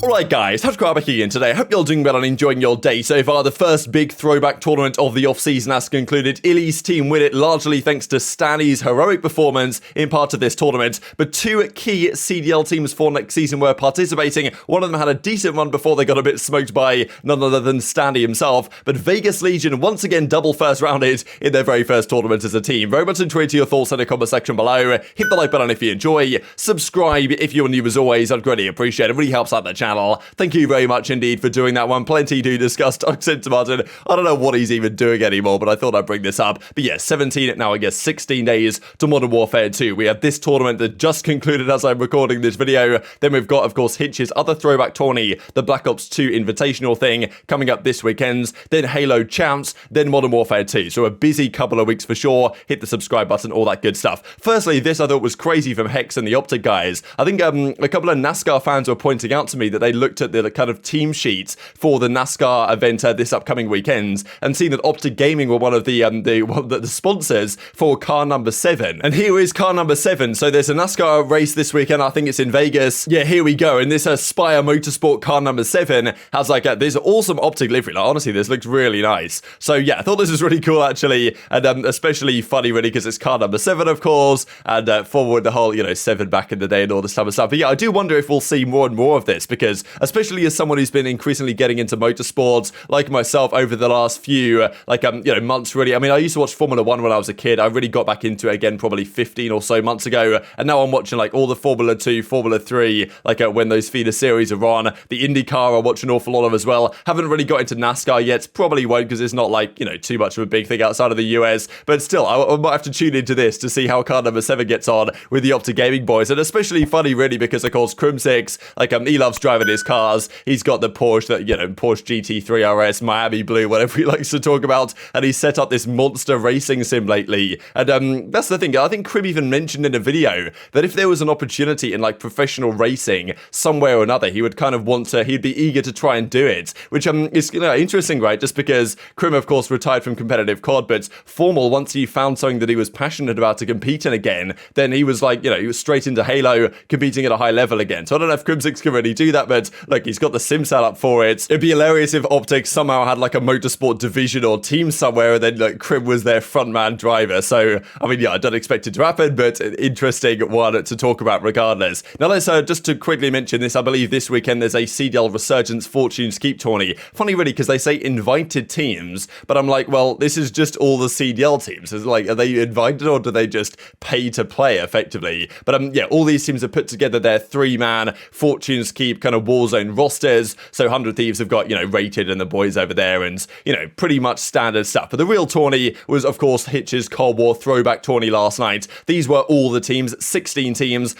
Alright guys, TacticalRab here, and today I hope you're doing well and enjoying your day so far. The first big throwback tournament of the off-season has concluded. iLLeY's team win it largely thanks to Standy's heroic performance in part of this tournament. But two key CDL teams for next season were participating. One of them had a decent run before they got a bit smoked by none other than Standy himself. But Vegas Legion once again double first rounded in their very first tournament as a team. Very much enjoyed your thoughts in the comment section below. Hit the like button if you enjoy. Subscribe if you're new as always. I'd greatly appreciate it. It really helps out the channel. Thank you very much indeed for doing that one. Plenty to discuss. Toxic Martin, I don't know what he's even doing anymore, but I thought I'd bring this up. But yeah, 17, now I guess 16 days to Modern Warfare 2. We have this tournament that just concluded as I'm recording this video. Then we've got, of course, Hitch's other throwback tourney, the Black Ops 2 Invitational thing, coming up this weekend. Then Halo Champs, then Modern Warfare 2. So a busy couple of weeks for sure. Hit the subscribe button, all that good stuff. Firstly, this I thought was crazy from Hex and the OpTic guys. I think a couple of NASCAR fans were pointing out to me that they looked at the kind of team sheets for the NASCAR event this upcoming weekend and seen that OpTic Gaming were one of the sponsors for car number 7. And here is car number 7. So there's a NASCAR race this weekend. I think it's in Vegas. Yeah, here we go. And this Spire Motorsport car number 7 has like this awesome OpTic livery. Like, honestly, this looks really nice. So yeah, I thought this was really cool actually, and especially funny really because it's car number 7, of course, and forward the whole 7 back in the day and all this type of stuff. But yeah, I do wonder if we'll see more and more of this because especially as someone who's been increasingly getting into motorsports, like myself, over the last few, months, really. I mean, I used to watch Formula 1 when I was a kid. I really got back into it again probably 15 or so months ago, and now I'm watching, all the Formula 2, Formula 3, when those feeder series are on. The IndyCar I watch an awful lot of as well. Haven't really got into NASCAR yet. Probably won't because it's not, too much of a big thing outside of the US, but still, I might have to tune into this to see how car number 7 gets on with the OpTic Gaming boys, and especially funny, really, because, of course, Crim6, he loves driving his cars. He's got the Porsche, Porsche GT3 RS, Miami Blue, whatever he likes to talk about, and he's set up this monster racing sim lately. And that's the thing, I think Crib even mentioned in a video that if there was an opportunity in professional racing somewhere or another, he would kind of he'd be eager to try and do it, which is interesting, right? Just because Crim, of course, retired from competitive COD, but Formal, once he found something that he was passionate about to compete in again, then he was he was straight into Halo, competing at a high level again. So I don't know if Crim6 can really do that, but he's got the sim set up for it. It'd be hilarious if OpTic somehow had a motorsport division or team somewhere, and then Crim was their frontman driver. So I mean, yeah, I don't expect it to happen, but an interesting one to talk about regardless. Now let's just to quickly mention this. I believe this weekend there's a CDL Resurgence Fortunes Keep tourney. Funny really because they say invited teams, but I'm like, well, this is just all the CDL teams. Is are they invited or do they just pay to play effectively? But yeah, all these teams have put together their 3-man Fortunes Keep kind of Warzone rosters. So 100 Thieves have got, Rated and the boys over there and, pretty much standard stuff. But the real tourney was, of course, Hitch's Cold War throwback tourney last night. These were all the teams, 16 teams.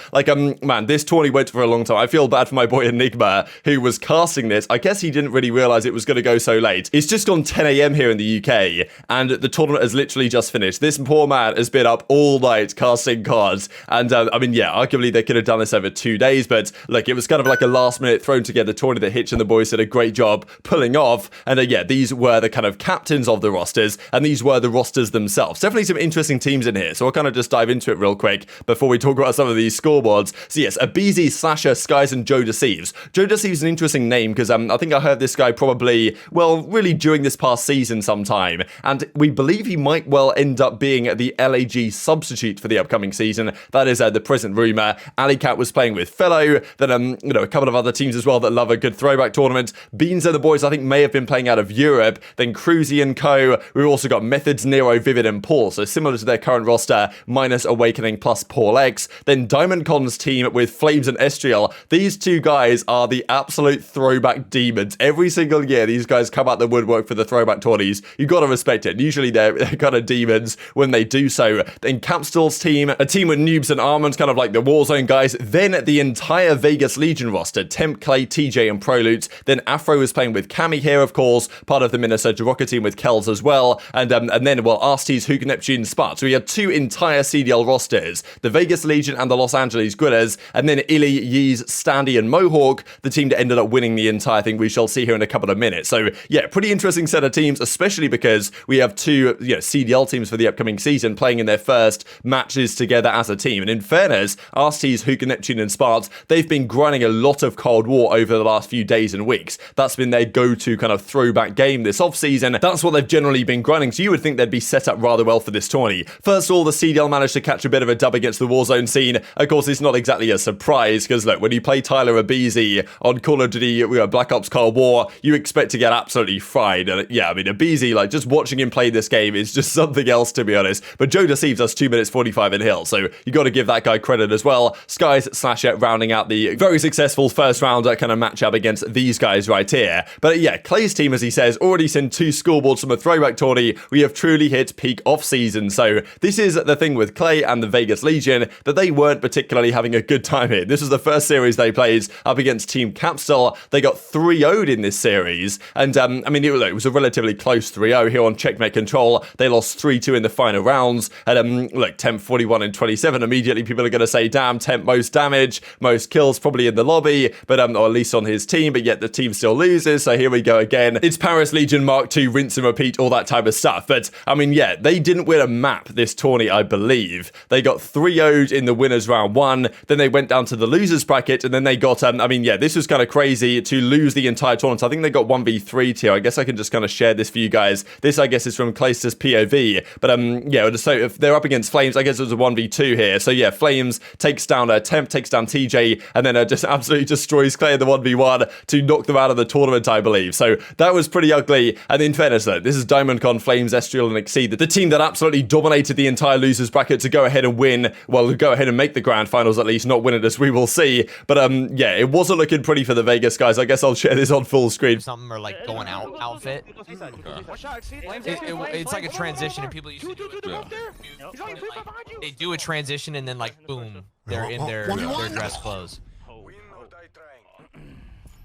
Man, this tourney went for a long time. I feel bad for my boy Enigma, who was casting this. I guess he didn't really realize it was going to go so late. It's just gone 10 a.m. here in the UK, and the tournament has literally just finished. This poor man has been up all night casting cards. And, I mean, yeah, arguably they could have done this over 2 days, but, it was kind of like a last-minute thrown together tourney that Hitch and the boys did a great job pulling off. And yeah, these were the kind of captains of the rosters, and these were the rosters themselves. Definitely some interesting teams in here, so I'll kind of just dive into it real quick before we talk about some of these scoreboards. So yes, aBeZy, Slasher, Skies, and Joe Deceives. Joe Deceives is an interesting name because I think I heard this guy probably, really during this past season sometime, and we believe he might well end up being the LAG substitute for the upcoming season. That is the present rumor. Alleycat was playing with Fellow, then a couple of other teams as well that love a good throwback tournament. Beans and the boys I think may have been playing out of Europe. Then Cruzy and Co. We've also got Methods, Nero, Vivid, and Paul, so similar to their current roster, minus Awakening plus Paul X. Then Diamond Con's team with Flames and Estriel. These two guys are the absolute throwback demons. Every single year, these guys come out the woodwork for the throwback tourneys. You gotta respect it. Usually they're kind of demons when they do so. Then Capstall's team, a team with Noobs and Armand, kind of like the Warzone guys. Then the entire Vegas Legion roster, 10k, TJ, and Prolute. Then Afro is playing with Cammy here, of course, part of the Minnesota Rokkr team with Kells as well. And then, Arcitys, Huke, Neptune, and Spart. So we had two entire CDL rosters, the Vegas Legion and the Los Angeles Guerrillas. And then iLLeY, Yeez, Standy, and Mohawk, the team that ended up winning the entire thing. We shall see here in a couple of minutes. So yeah, pretty interesting set of teams, especially because we have two CDL teams for the upcoming season playing in their first matches together as a team. And in fairness, Arcitys, Huke, Neptune, and Spart, they've been grinding a lot of Cold War over the last few days and weeks. That's been their go-to kind of throwback game this offseason. That's what they've generally been grinding, so you would think they'd be set up rather well for this tourney. First of all, the CDL managed to catch a bit of a dub against the Warzone scene. Of course, it's not exactly a surprise, because look, when you play aBeZy on Call of Duty Black Ops Cold War, you expect to get absolutely fried. And yeah, I mean, aBeZy, like, just watching him play this game is just something else, to be honest. But Joe Deceives us 2 minutes 45 in Hill, so you got to give that guy credit as well. Skies Slasher rounding out the very successful first rounder kind of matchup against these guys right here. But yeah, Clay's team, as he says, already sent 2 scoreboards from a throwback tourney. We have truly hit peak off-season. So this is the thing with Clay and the Vegas Legion, that they weren't particularly having a good time here. This was the first series they played up against Team Capsule. They got 3-0'd in this series. And I mean, it was a relatively close 3-0 here on Checkmate Control. They lost 3-2 in the final rounds. And look, Temp 41 and 27. Immediately people are going to say, damn, Temp most damage, most kills probably in the lobby, but or at least on his team, but yet the team still loses. So here we go again. It's Paris Legion Mark II, rinse and repeat, all that type of stuff. But I mean, yeah, they didn't win a map this tourney, I believe. They got 3-0'd in the winners round 1. Then they went down to the losers bracket, and then they got, I mean, yeah, this was kind of crazy to lose the entire tournament. I think they got 1v3 tier. I guess I can just kind of share this for you guys. This, I guess, is from Clayster's POV. But yeah, so if they're up against Flames, I guess it was a 1v2 here. So yeah, Flames takes down Temp, takes down TJ, and then just absolutely destroys Clay in the 1v1 to knock them out of the tournament, I believe. So that was pretty ugly. And in fairness, though, this is DiamondCon, Flames, Estriel, and Exceed, the team that absolutely dominated the entire losers bracket to go ahead and win. Well, go ahead and make the grand finals at least, not win it, as we will see. But yeah, it wasn't looking pretty for the Vegas guys. I guess I'll share this on full screen. Something or like going out outfit. It's like a transition, and people used to do it. They do a transition, and then like boom, they're in their dress clothes.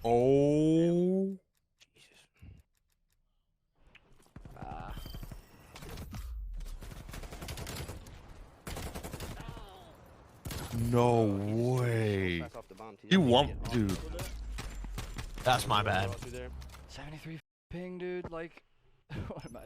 Oh. No way. You want, dude. That's my bad. 73 ping, dude. Like,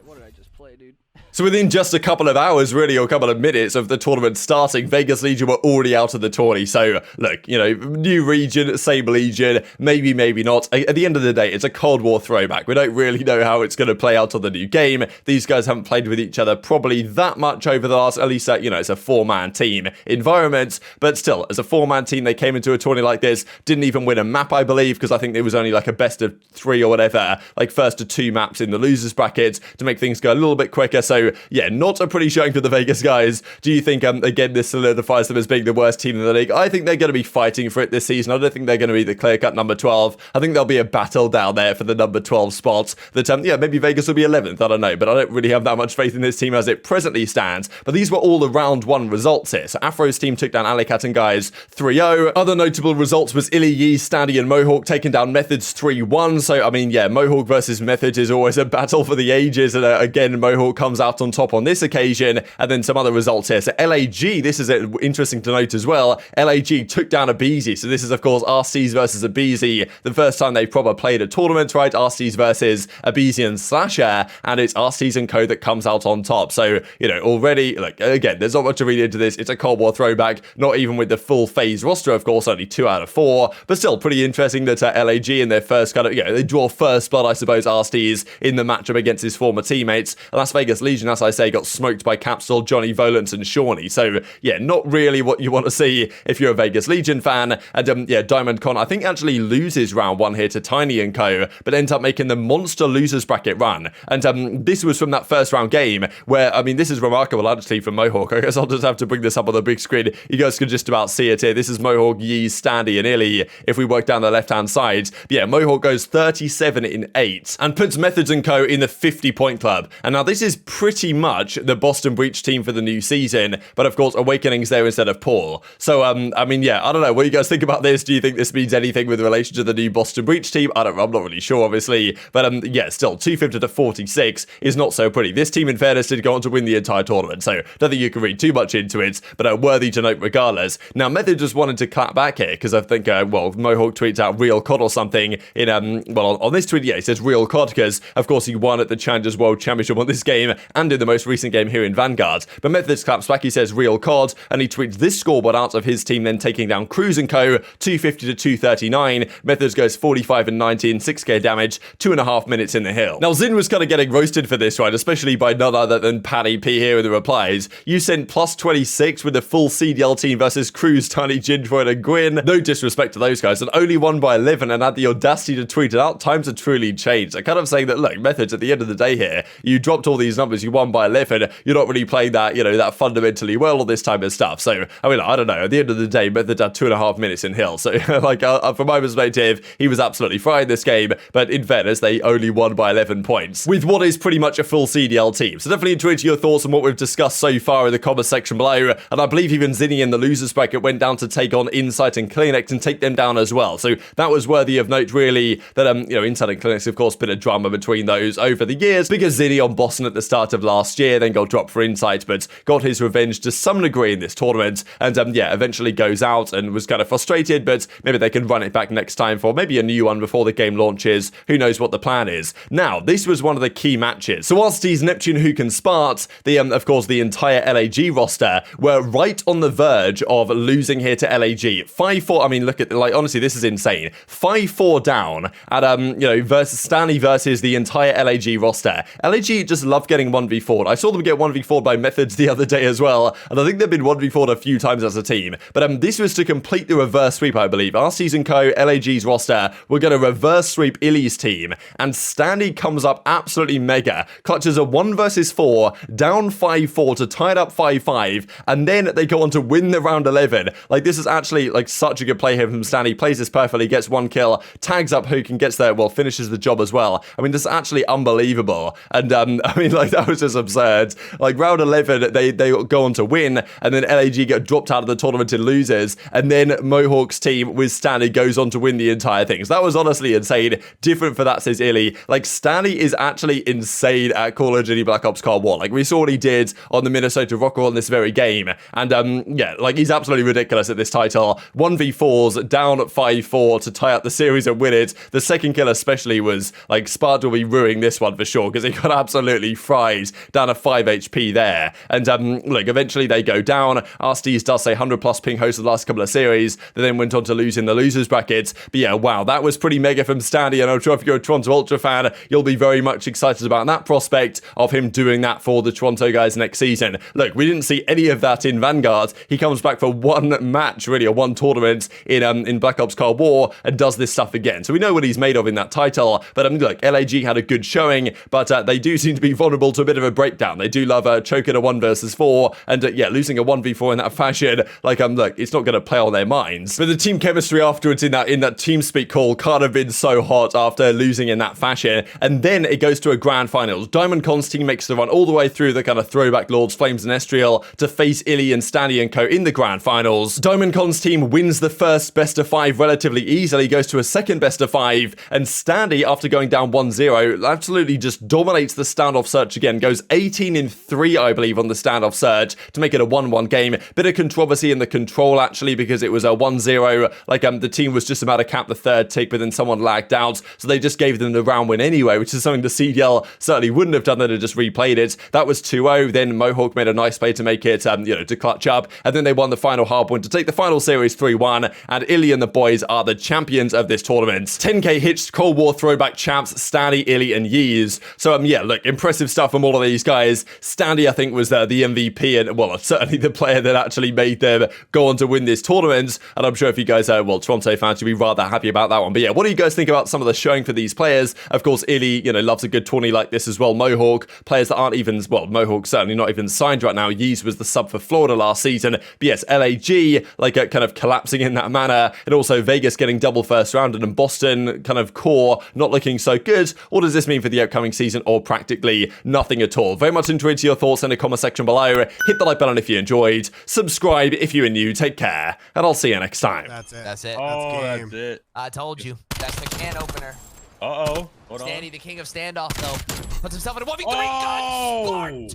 what did I just play, dude? So within just a couple of hours, really, or a couple of minutes of the tournament starting, Vegas Legion were already out of the tourney. So, look, you know, new region, same Legion, maybe, maybe not. At the end of the day, it's a Cold War throwback. We don't really know how it's going to play out on the new game. These guys haven't played with each other probably that much over the last, at least, you know, it's a 4-man team environment. But still, as a 4-man team, they came into a tourney like this, didn't even win a map, I believe, because I think it was only like a best of 3 or whatever, like first to 2 maps in the losers bracket to make things go a little bit quicker. So yeah, not a pretty showing for the Vegas guys. Do you think, again, this solidifies them as being the worst team in the league? I think they're going to be fighting for it this season. I don't think they're going to be the clear-cut number 12. I think there'll be a battle down there for the number 12 spot. That, yeah, maybe Vegas will be 11th. I don't know, but I don't really have that much faith in this team as it presently stands. But these were all the round 1 results here. So Afro's team took down iLLeY and guys 3-0. Other notable results was iLLeY, Standy, and Mohawk taking down Methods 3-1. So, I mean, yeah, Mohawk versus Methods is always a battle for the ages. And again, Mohawk comes out on top on this occasion. And then some other results here. So LAG, this is interesting to note as well. LAG took down aBeZy. So this is, of course, Arcitys versus aBeZy. The first time they proper played a tournament, right? Arcitys versus aBeZy and Slasher. And it's Arcitys and Co that comes out on top. So, you know, already, like, again, there's not much to read into this. It's a Cold War throwback. Not even with the full FaZe roster, of course, only 2 out of 4. But still, pretty interesting that LAG in their first kind of, you know, they draw first blood, I suppose, Arcitys in the matchup against his former teammates. Las Vegas Legion, as I say, got smoked by Capsule, Johnny, Volance, and Shawnee. So, yeah, not really what you want to see if you're a Vegas Legion fan. And, yeah, DiamondCon, I think, actually loses round 1 here to Tiny and Co, but ends up making the monster losers bracket run. And this was from that first round game where, I mean, this is remarkable, actually, from Mohawk. I guess I'll just have to bring this up on the big screen. You guys can just about see it here. This is Mohawk, Yee, Standy, and iLLeY if we work down the left-hand side. But yeah, Mohawk goes 37 in 8 and puts Methods and Co in the 50-point club. And now this is pretty much the Boston Breach team for the new season, but of course Awakening's there instead of Paul. So I mean, yeah, I don't know, what do you guys think about this? Do you think this means anything with relation to the new Boston Breach team? I'm not really sure, obviously, but yeah, still 250 to 46 is not so pretty. This team, in fairness, did go on to win the entire tournament, so don't think you can read too much into it, but worthy to note regardless. Now Method just wanted to clap back here because I think well, Mohawk tweets out real COD or something in well, on this tweet, yeah, it says real COD because of course he won at the Challengers World Championship on this game and in the most recent game here in Vanguard. But Methods claps back, he says real COD, and he tweets this scoreboard out of his team then taking down Cruz & Co. 250 to 239. Methods goes 45 and 19, 6k damage, 2.5 minutes in the hill. Now Zin was kind of getting roasted for this, right? Especially by none other than Paddy P here in the replies. You sent plus 26 with the full CDL team versus Cruz, Tiny, Gingeroid and Gwyn. No disrespect to those guys, and only won by 11 and had the audacity to tweet it out. Times have truly changed. I'm kind of saying that, look, Methods, at the end of the day here, you dropped all these numbers, you won by 11, you're not really playing that, you know, that fundamentally well, all this type of stuff. So, I mean, I don't know. At the end of the day, Methods had 2.5 minutes in hill. So, like, from my perspective, he was absolutely fine this game, but in fairness, they only won by 11 points with what is pretty much a full CDL team. So definitely enjoyed your thoughts on what we've discussed so far in the comment section below. And I believe even Zinni in the losers bracket went down to take on Insight and CleanX and take them down as well. So that was worthy of note, really, that, you know, Insight and CleanX, of course, been a drama between those over the years, because Zinni on Boston at the start of last year, then got dropped for Insight, but got his revenge to some degree in this tournament, and yeah, eventually goes out and was kind of frustrated, but maybe they can run it back next time for maybe a new one before the game launches. Who knows what the plan is. Now, this was one of the key matches. So Arcitys, Neptune, Huke and Spart, of course, the entire LAG roster, were right on the verge of losing here to LAG. 5-4, I mean, look at, like, honestly, this is insane. 5-4 down at, you know, versus Standy versus the entire LAG roster. LAG just love getting 1v4'd. I saw them get 1v4'd by Methods the other day as well, and I think they've been 1v4'd a few times as a team. But this was to complete the reverse sweep, I believe. Arcitys & Co, LAG's roster, were going to reverse sweep iLLeY's team, and Standy comes up absolutely mega, clutches a 1 versus 4, down 5-4 to tie it up 5-5, and then they go on to win the round 11. Like, this is actually, like, such a good play here from Standy. Plays this perfectly, gets 1 kill, tags up Huke and gets there, well, finishes the job as well. I mean, this is actually unbelievable. And, I mean, like, that was just absurd. Like, round 11, they go on to win, and then LAG get dropped out of the tournament in losers, and then Mohawk's team with Standy goes on to win the entire thing. So that was honestly insane. Different for that, says iLLeY. Like, Standy is actually insane at Call of Duty Black Ops Cold War. Like, we saw what he did on the Minnesota Rokkr on this very game. And, yeah, like, he's absolutely ridiculous at this title. 1v4s, down 5-4 to tie up the series and win it. The second kill especially was, like, Spart will be ruining this one for sure, because he got absolutely fried down to 5 HP there. And, look, eventually they go down. Arcitys does say 100 plus ping host the last couple of series. They then went on to lose in the losers bracket. But yeah, wow, that was pretty mega from Standy, and I'm sure if you're a Toronto Ultra fan, you'll be very much excited about that prospect of him doing that for the Toronto guys next season. Look, we didn't see any of that in Vanguard. He comes back for one match, really, or one tournament in Black Ops Cold War, and does this stuff again. So we know what he's made of in that title. But look, LAG had a good showing, but they do seem to be vulnerable to a bit of a breakdown. They do love choking a 1 versus 4, and yeah, losing a 1v4 in that fashion, like, look, it's not going to play on their minds. But the team chemistry afterwards in that TeamSpeak call can't have been so hot after losing in that fashion. And then it goes to a grand finals. Diamond Con's team makes the run all the way through the kind of throwback Lords, Flames and Estriel to face iLLeY and Standy & Co in the grand finals. Diamond Con's team wins the first best of 5 relatively easily, goes to a second best of 5, and Standy, after going down 1-0, absolutely just dominates the standoff search again, goes 18-3, I believe, on the standoff search to make it a 1-1 game. Bit of controversy in the control, actually, because it was a 1-0, like, the team was just about to cap the third tick, but then someone lagged out, so they just gave them the round win anyway, which is something the CDL certainly wouldn't have done. They'd have just replayed it. That was 2-0, then Mohawk made a nice play to make it, you know, to clutch up, and then they won the final hard point to take the final series 3-1, and iLLeY and the boys are the champions of this tournament. 10k Hitch Cold War throwback champs, Standy, iLLeY, and Yeez. So, yeah, look, impressive stuff from all of these guys. Standy, I think, was the MVP, and, well, certainly the player that actually made them go on to win this tournament, and I'm sure if you guys are, well, Toronto fans, you'll be rather happy about that one. But yeah, what do you guys think about some of the showing for these players? Of course, iLLeY, you know, loves a good tourney like this as well. Mohawk, players that aren't even, well, Mohawk certainly not even signed right now. Yeez was the sub for Florida last season. But yes, LAG, like, kind of collapsing in that manner, and also Vegas getting double first round, and Boston, kind of core, not looking so good. What does this mean for the upcoming season, or practically nothing at all? Very much enjoyed your thoughts in the comment section below. Hit the like button if you enjoyed. Subscribe if you are new. Take care, and I'll see you next time. That's it. That's it. Oh, that's it. I told you. That's the can opener. Uh-oh. Hold on. Standy, the king of standoff, though, puts himself in a 1v3. Oh! Gun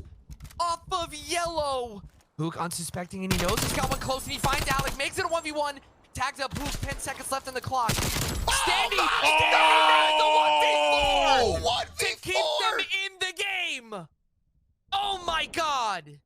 off of yellow. Huke unsuspecting, and he knows he's got one close, and he finds Alec, makes it a 1v1. Tags up Huke, 10 seconds left in the clock. Standy, the 1v4 to keep them in game! Oh my god!